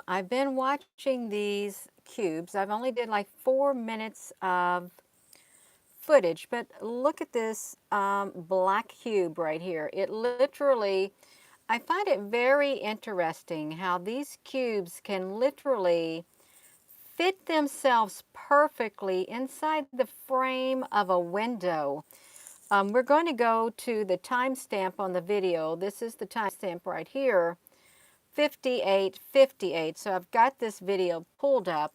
I've been watching these cubes. I've only did like 4 minutes of footage, but look at this black cube right here. It literally, I find it very interesting how these cubes can literally fit themselves perfectly inside the frame of a window. We're going to go to the timestamp on the video. This is the timestamp right here, 58:58. So I've got this video pulled up.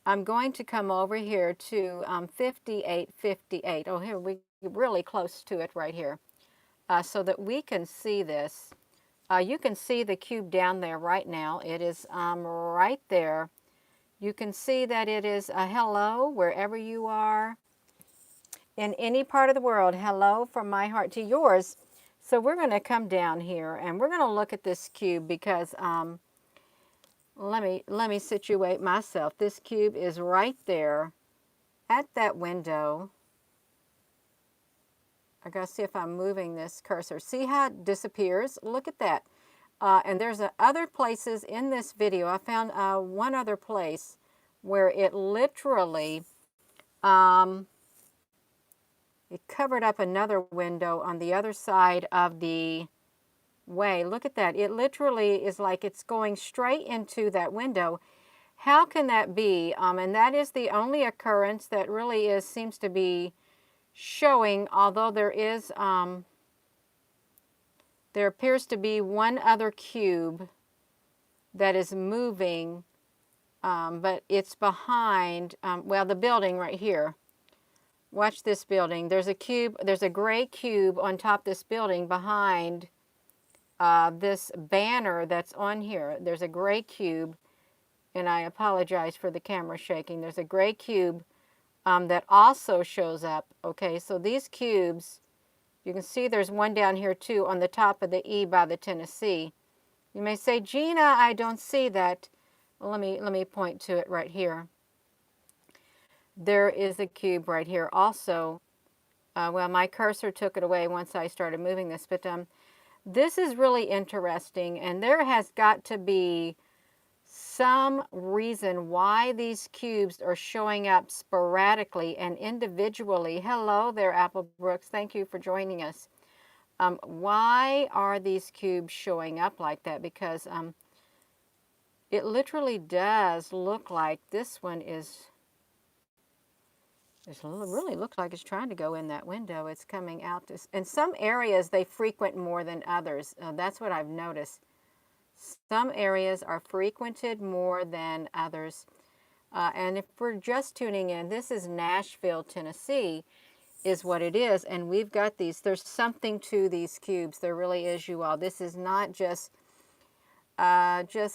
I'm going to come over here to 58:58. Oh, here we really close to it right here, so that we can see this. You can see the cube down there right now. It is right there. You can see that it is a hello wherever you are in any part of the world. Hello from my heart to yours. So we're going to come down here and we're going to look at this cube because let me situate myself. This cube is right there at that window. I gotta see if I'm moving this cursor. See how it disappears? Look at that. And there's other places in this video. I found one other place where it literally it covered up another window on the other side of the way. Look at that. It literally is like it's going straight into that window. How can that be? And that is the only occurrence that really seems to be showing, although there appears to be one other cube that is moving, but it's behind, well, the building right here. Watch this building. There's a gray cube on top of this building behind this banner that's on here. There's a gray cube, and I apologize for the camera shaking. There's a gray cube that also shows up. Okay, so these cubes, you can see there's one down here too on the top of the E by the Tennessee. You may say, Gina, I don't see that. Well, let me point to it right here. There is a cube right here also. Well, my cursor took it away once I started moving this, but this is really interesting, and there has got to be some reason why these cubes are showing up sporadically and individually. Hello there, Apple Brooks. Thank you for joining us. Why are these cubes showing up like that? Because it literally does look like this one it really looks like it's trying to go in that window. It's coming out. In some areas, they frequent more than others. That's what I've noticed. Some areas are frequented more than others. And if we're just tuning in, this is Nashville, Tennessee, is what it is. And we've got these. There's something to these cubes. There really is, you all. This is not just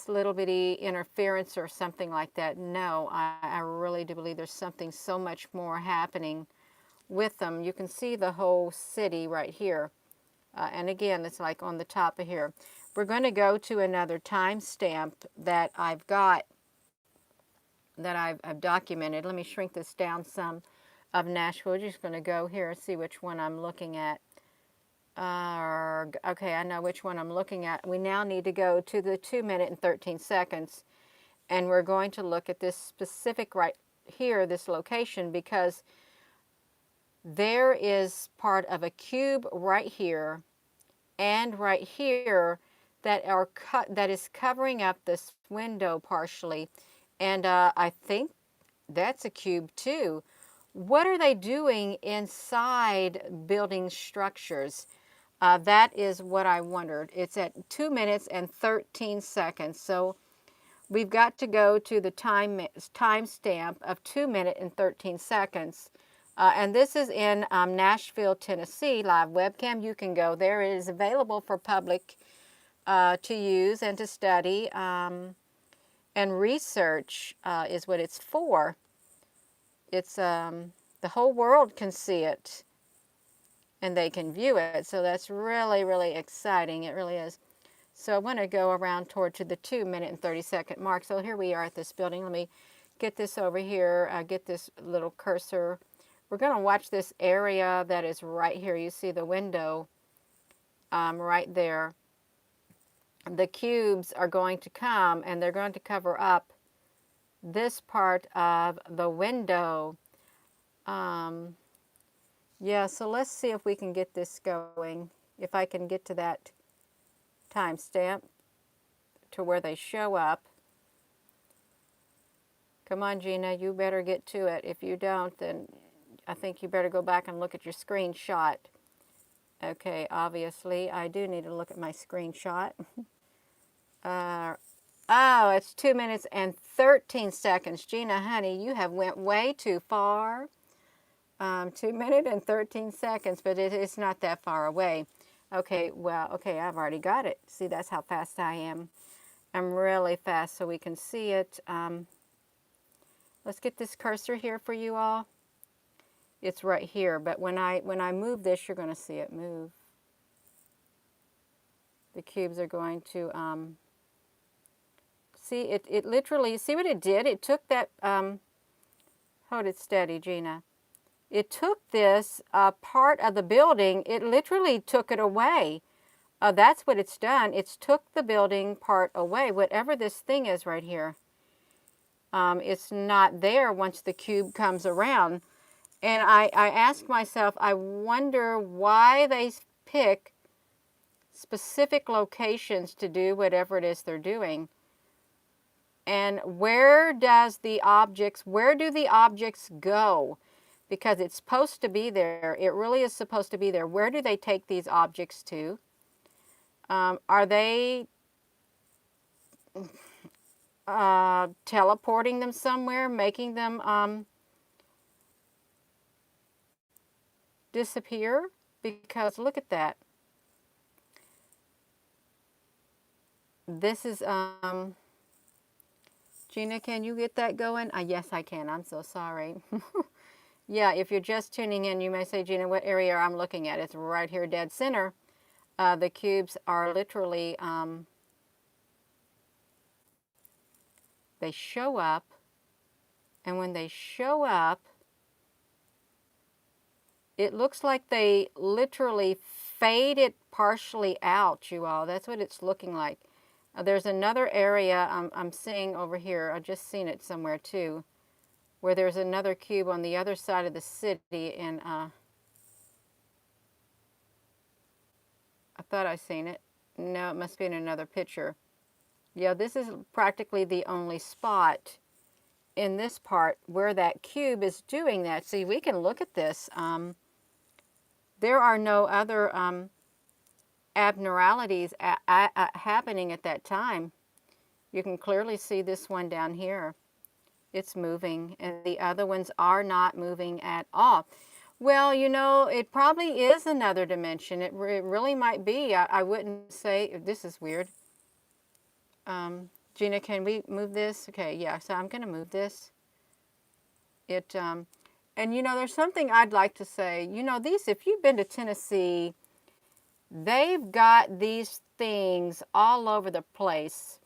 little bitty interference or something like that. No, I really do believe there's something so much more happening with them. You can see the whole city right here. And again, it's like on the top of here. We're going to go to another timestamp that I've got, that I've documented. Let me shrink this down some, of Nashville. We're just going to go here and see which one I'm looking at. Okay, I know which one I'm looking at. We now need to go to the 2 minute and 13 seconds. And we're going to look at this specific right here, this location, because there is part of a cube right here and right here that is covering up this window partially. And I think that's a cube too. What are they doing inside building structures? That is what I wondered. It's at 2 minutes and 13 seconds. So we've got to go to the timestamp of 2 minutes and 13 seconds. And this is in Nashville, Tennessee, live webcam. You can go there. It is available for public to use and to study. And research is what it's for. It's the whole world can see it and they can view it. So that's really, really exciting. It really is. So I want to go around toward to the 2 minute and 30 second mark. So here we are at this building. Let me get this over here, get this little cursor. We're going to watch this area that is right here. You see the window right there. the cubes are going to come and they're going to cover up this part of the window. Yeah, so let's see if we can get this going. If I can get to that timestamp to where they show up. Come on, Gina, you better get to it. If you don't, then I think you better go back and look at your screenshot. Okay, obviously, I do need to look at my screenshot. Oh, it's 2 minutes and 13 seconds. Gina, honey, you have went way too far. 2 minutes and 13 seconds, but it's not that far away. Okay, well, okay, I've already got it. See, that's how fast I am. I'm really fast so we can see it. Let's get this cursor here for you all. It's right here, but when I move this, you're going to see it move. The cubes are going to, see, it literally, see what it did? It took that, hold it steady, Gina. It took this part of the building, it literally took it away. That's what it's done. It's took the building part away, whatever this thing is right here. It's not there once the cube comes around. And I ask myself, I wonder why they pick specific locations to do whatever it is they're doing. And where do the objects go? Because it's supposed to be there. It really is supposed to be there. Where do they take these objects to? Are they teleporting them somewhere, making them disappear? Because look at that. This is, Gina, can you get that going? Yes, I can. I'm so sorry. Yeah, if you're just tuning in, you may say, Gina, what area I'm looking at? It's right here, dead center. The cubes are literally, they show up, and when they show up, it looks like they literally fade it partially out, you all. That's what it's looking like. There's another area I'm seeing over here. I've just seen it somewhere too, where there's another cube on the other side of the city, and I thought I seen it. No, it must be in another picture. Yeah, this is practically the only spot in this part where that cube is doing that. See, we can look at this. There are no other abnormalities happening at that time. You can clearly see this one down here. It's moving, and the other ones are not moving at all. Well, you know, it probably is another dimension. It really might be. I wouldn't say, this is weird. Gina, can we move this? Okay, yeah, so I'm going to move this. And you know, there's something I'd like to say. You know, these, if you've been to Tennessee, they've got these things all over the place.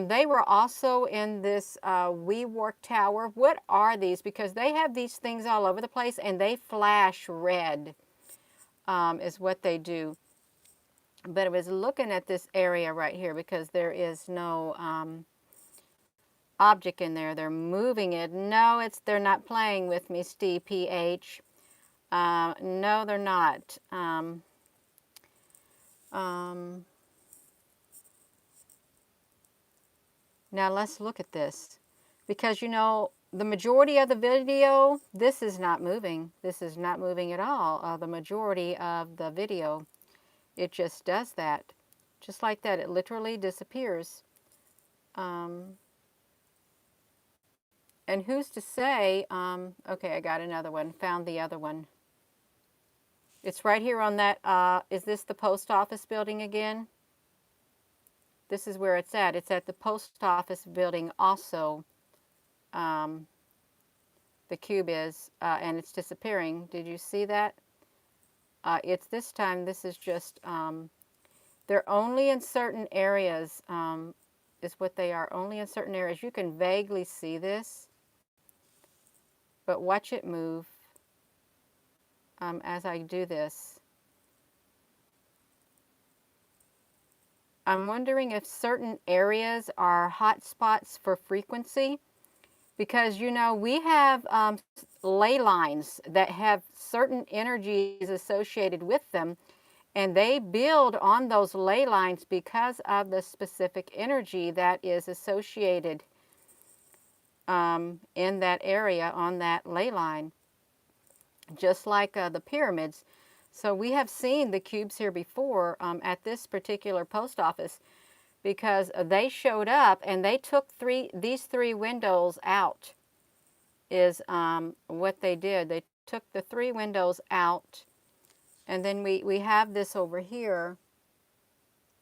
They were also in this WeWork tower. What are these? Because they have these things all over the place, and they flash red, is what they do. But I was looking at this area right here because there is no object in there. They're moving it. No, they're not playing with me, Steve PH. No, they're not. Now let's look at this, because you know, the majority of the video, this is not moving. This is not moving at all. The majority of the video, it just does that. Just like that, it literally disappears. And who's to say, okay, I got another one, found the other one. It's right here on that, is this the post office building again? This is where it's at. It's at the post office building also. The cube is, and it's disappearing. Did you see that? It's this time, this is just, they're only in certain areas, is what they are, only in certain areas. You can vaguely see this, but watch it move as I do this. I'm wondering if certain areas are hot spots for frequency, because we have ley lines that have certain energies associated with them, and they build on those ley lines because of the specific energy that is associated in that area on that ley line, just like the pyramids. So we have seen the cubes here before at this particular post office, because they showed up and they took these three windows out, is what they did. They took the three windows out, and then we have this over here.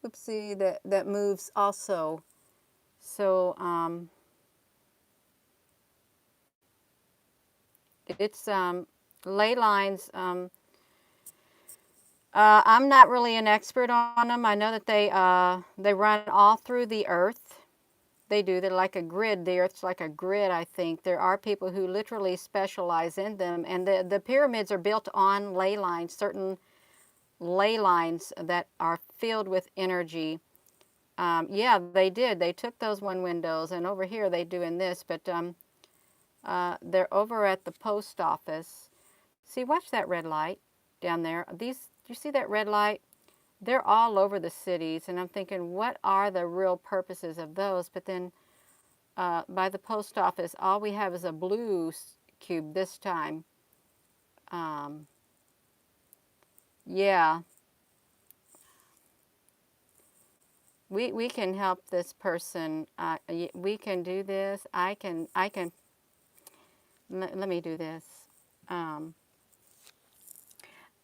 Oopsie, that moves also. So it's ley lines. I'm not really an expert on them. I know that they run all through the earth. They do. They're like a grid. The earth's like a grid, I think. There are people who literally specialize in them. And the pyramids are built on ley lines, certain ley lines that are filled with energy. Yeah, they did. They took those one windows, and over here they do in this, but they're over at the post office. See, watch that red light down there. Do you see that red light? They're all over the cities, and I'm thinking, what are the real purposes of those? But then by the post office, all we have is a blue cube this time. Yeah, we can help this person. We can do this. Let me do this. Um,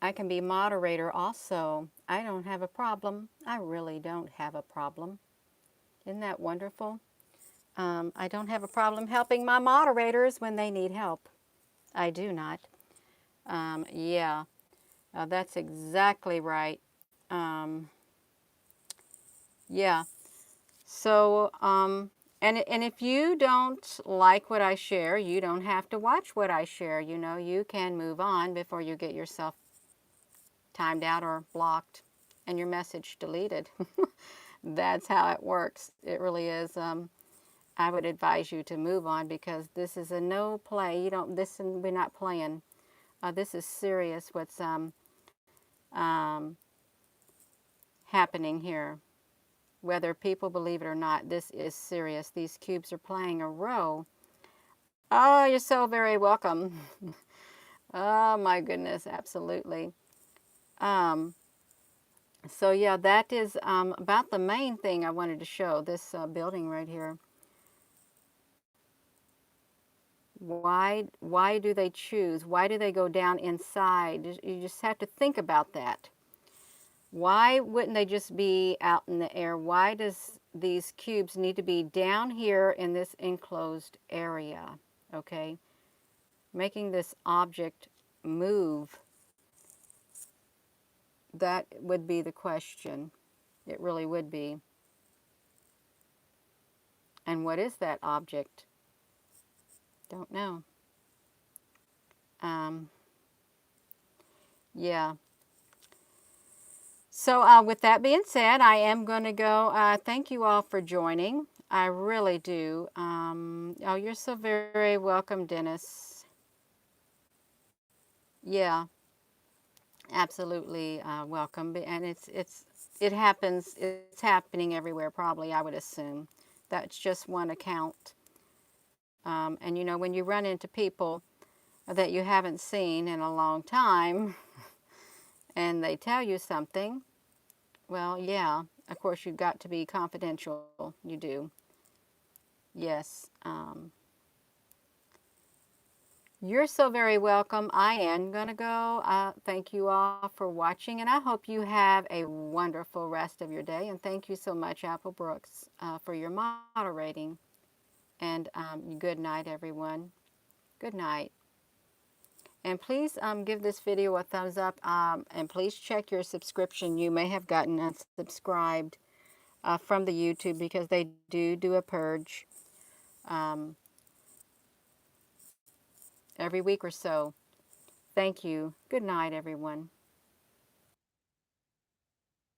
I can be moderator also. I don't have a problem. I really don't have a problem. Isn't that wonderful? I don't have a problem helping my moderators when they need help. I do not. Yeah, that's exactly right. Um, yeah. So, and if you don't like what I share, you don't have to watch what I share. You can move on before you get yourself timed out or blocked and your message deleted. That's how it works. It really is. I would advise you to move on, because this is a no play. You don't. We're not playing. This is serious. What's um, happening here? Whether people believe it or not, this is serious. These cubes are playing a role. Oh, you're so very welcome. Oh my goodness, absolutely. Um, so yeah, that is about the main thing I wanted to show. This building right here. Why do they choose? Why do they go down inside? You just have to think about that. Why wouldn't they just be out in the air? Why does these cubes need to be down here in this enclosed area? Okay, making this object move, that would be the question. It really would be. And what is that object? Don't know. Um, yeah. So with that being said, I am going to go. Thank you all for joining. I really do. Oh, you're so very welcome, Dennis. Yeah, absolutely welcome. And it happens. It's happening everywhere, probably, I would assume. That's just one account. And when you run into people that you haven't seen in a long time and they tell you something, well, yeah, of course you've got to be confidential. You do. Yes. You're so very welcome. I am going to go. Thank you all for watching, and I hope you have a wonderful rest of your day. And thank you so much, Apple Brooks, for your moderating. And good night, everyone. Good night. And please give this video a thumbs up, and please check your subscription. You may have gotten unsubscribed from the YouTube, because they do a purge every week or so. Thank you. Good night, everyone.